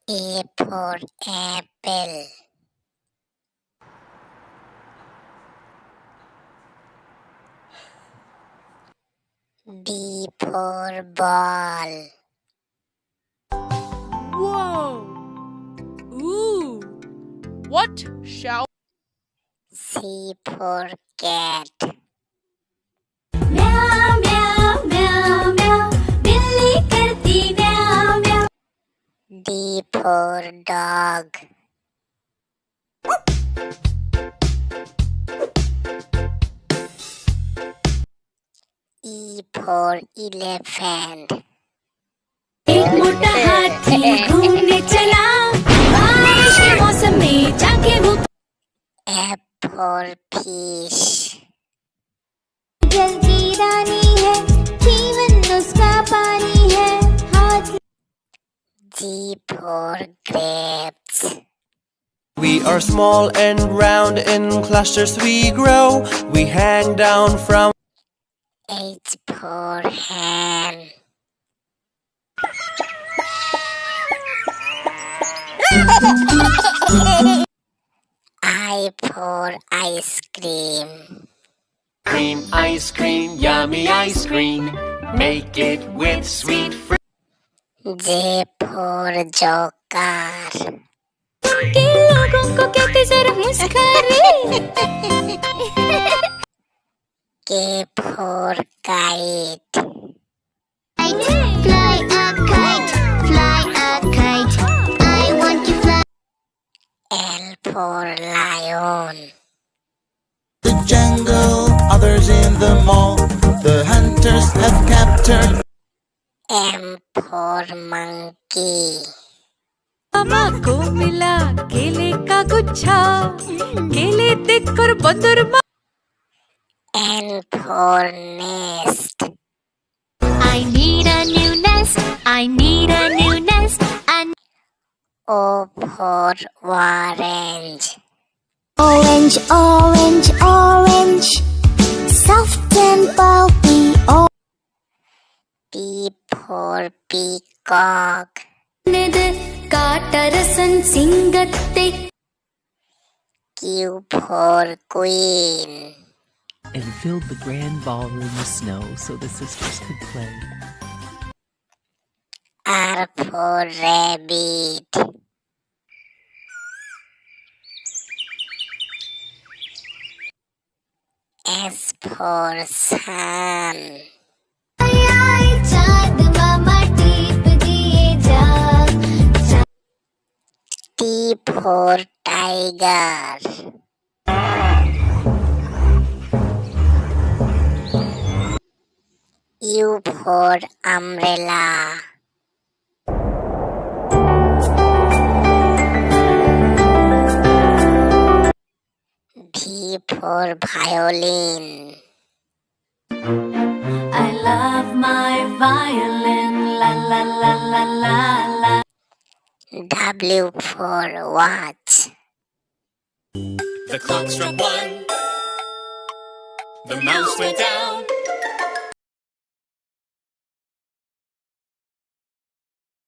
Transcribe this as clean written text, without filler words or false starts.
A for apple. B for ball. Whoa! Ooh! What shall C for cat. म्याऊ म्याऊ म्याऊ म्याऊ बिल्ली करती म्याऊ म्याऊ. D for dog. E for elephant. एक मोटा हाथी घूमने चला बारिश के मौसम में जाके वो. F for fish. जल की रानी है जीवन उसका पानी है हाथ. G for grapes. We are small and round, in clusters we grow. We hang down from. H for hen. I for ice cream. Cream, ice cream, yummy ice cream. Make it with sweet fruit. J for joker. के लोगों को कहते जरा मुस्कुराए. K for kite. Fly a kite, fly a kite. I want to fly. L for lion. The jungle, others in the mall. The hunters have captured. M for monkey. मामा को मिला केले का गुच्छा केले देखकर बंदर N for nest. I need a new nest. I need a new nest. And O for orange. orange, orange, orange. Soft and pulpy. Oh. P for peacock. കാട്ടരസൻ സിംഗത്തെ. Q for queen. And filled the grand ballroom with snow so the sisters could play. R for rabbit. S for sun. चाँद मामा टीप दिए जा. T for tiger. U for umbrella. V for violin. I love my violin, la la la la la la. W for watch. The clock struck one. The mouse went down.